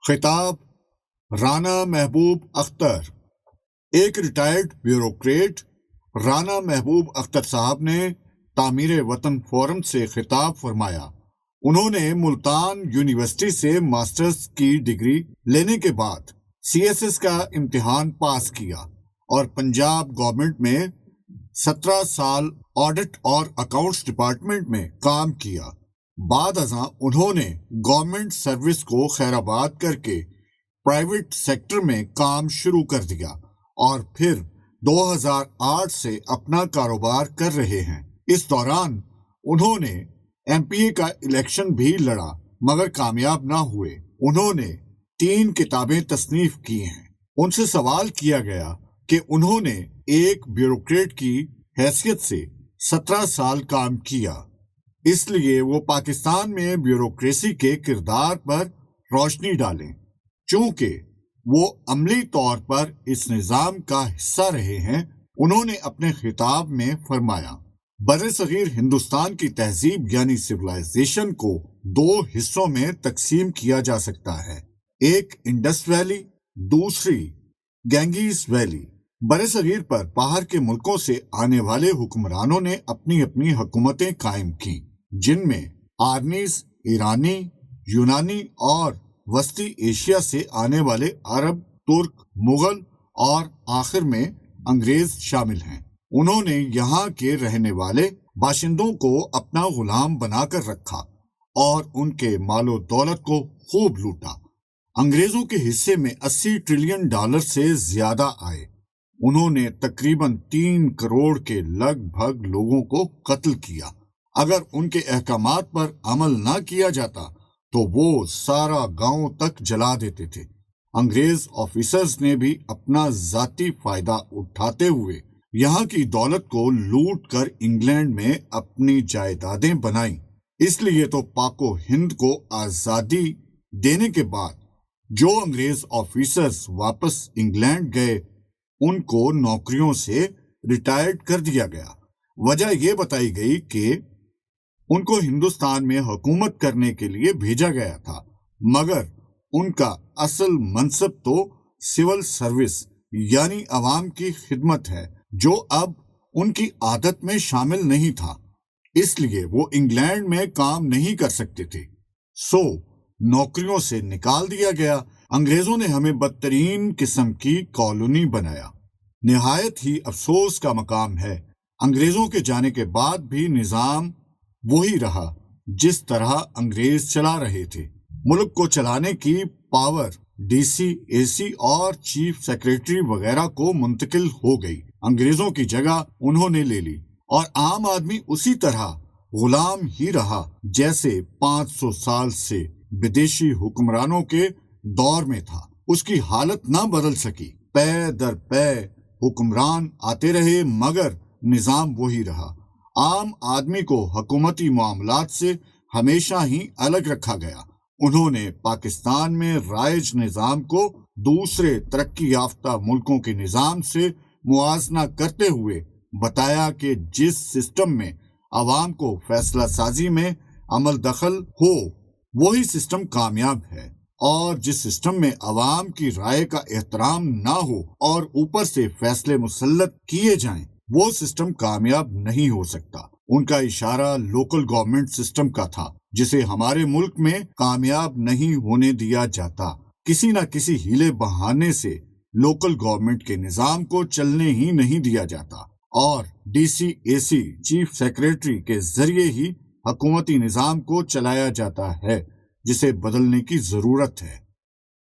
خطاب رانا محبوب اختر۔ ایک ریٹائرڈ بیوروکریٹ رانا محبوب اختر صاحب نے تعمیر وطن فورم سے خطاب فرمایا۔ انہوں نے ملتان یونیورسٹی سے ماسٹرز کی ڈگری لینے کے بعد CSS کا امتحان پاس کیا اور پنجاب گورنمنٹ میں 17 سال آڈٹ اور اکاؤنٹس ڈپارٹمنٹ میں کام کیا۔ بعد ازاں انہوں نے گورنمنٹ سروس کو خیر آباد کر کے پرائیویٹ سیکٹر میں کام شروع کر دیا اور پھر 2008 سے اپنا کاروبار کر رہے ہیں۔ اس دوران انہوں نے MPA کا الیکشن بھی لڑا مگر کامیاب نہ ہوئے۔ انہوں نے 3 کتابیں تصنیف کی ہیں۔ ان سے سوال کیا گیا کہ انہوں نے ایک بیوروکریٹ کی حیثیت سے 17 سال کام کیا، اس لیے وہ پاکستان میں بیوروکریسی کے کردار پر روشنی ڈالیں۔ چونکہ وہ عملی طور پر اس نظام کا حصہ رہے ہیں، انہوں نے اپنے خطاب میں فرمایا، برصغیر ہندوستان کی تہذیب یعنی سویلائزیشن کو 2 حصوں میں تقسیم کیا جا سکتا ہے، ایک انڈس ویلی، دوسری گینگیز ویلی۔ برصغیر پر باہر کے ملکوں سے آنے والے حکمرانوں نے اپنی اپنی حکومتیں قائم کی، جن میں آرنیز، ایرانی، یونانی اور وسطی ایشیا سے آنے والے عرب، ترک، مغل اور آخر میں انگریز شامل ہیں۔ انہوں نے یہاں کے رہنے والے باشندوں کو اپنا غلام بنا کر رکھا اور ان کے مال و دولت کو خوب لوٹا۔ انگریزوں کے حصے میں $80 ٹریلین سے زیادہ آئے۔ انہوں نے تقریباً 3 کروڑ کے لگ بھگ لوگوں کو قتل کیا۔ اگر ان کے احکامات پر عمل نہ کیا جاتا تو وہ سارا گاؤں تک جلا دیتے تھے۔ انگریز آفیسرز نے بھی اپنا ذاتی فائدہ اٹھاتے ہوئے یہاں کی دولت کو لوٹ کر انگلینڈ میں اپنی جائیدادیں بنائیں۔ اس لیے تو پاک و ہند کو آزادی دینے کے بعد جو انگریز آفیسرز واپس انگلینڈ گئے ان کو نوکریوں سے ریٹائرڈ کر دیا گیا۔ وجہ یہ بتائی گئی کہ ان کو ہندوستان میں حکومت کرنے کے لیے بھیجا گیا تھا، مگر ان کا اصل منصب تو سول سروس یعنی عوام کی خدمت ہے، جو اب ان کی عادت میں شامل نہیں تھا، اس لیے وہ انگلینڈ میں کام نہیں کر سکتے تھے، سو نوکریوں سے نکال دیا گیا۔ انگریزوں نے ہمیں بدترین قسم کی کالونی بنایا۔ نہایت ہی افسوس کا مقام ہے، انگریزوں کے جانے کے بعد بھی نظام وہی رہا جس طرح انگریز چلا رہے تھے۔ ملک کو چلانے کی پاور DC، AC اور چیف سیکریٹری وغیرہ کو منتقل ہو گئی۔ انگریزوں کی جگہ انہوں نے لے لی اور عام آدمی اسی طرح غلام ہی رہا جیسے 500 سال سے بدیشی حکمرانوں کے دور میں تھا۔ اس کی حالت نہ بدل سکی۔ پے در پے حکمران آتے رہے مگر نظام وہی رہا۔ عام آدمی کو حکومتی معاملات سے ہمیشہ ہی الگ رکھا گیا۔ انہوں نے پاکستان میں رائج نظام کو دوسرے ترقی یافتہ ملکوں کے نظام سے موازنہ کرتے ہوئے بتایا کہ جس سسٹم میں عوام کو فیصلہ سازی میں عمل دخل ہو وہی سسٹم کامیاب ہے، اور جس سسٹم میں عوام کی رائے کا احترام نہ ہو اور اوپر سے فیصلے مسلط کیے جائیں وہ سسٹم کامیاب نہیں ہو سکتا۔ ان کا اشارہ لوکل گورنمنٹ سسٹم کا تھا، جسے ہمارے ملک میں کامیاب نہیں ہونے دیا جاتا۔ کسی نہ کسی ہیلے بہانے سے لوکل گورنمنٹ کے نظام کو چلنے ہی نہیں دیا جاتا اور DC، AC، چیف سیکریٹری کے ذریعے ہی حکومتی نظام کو چلایا جاتا ہے، جسے بدلنے کی ضرورت ہے۔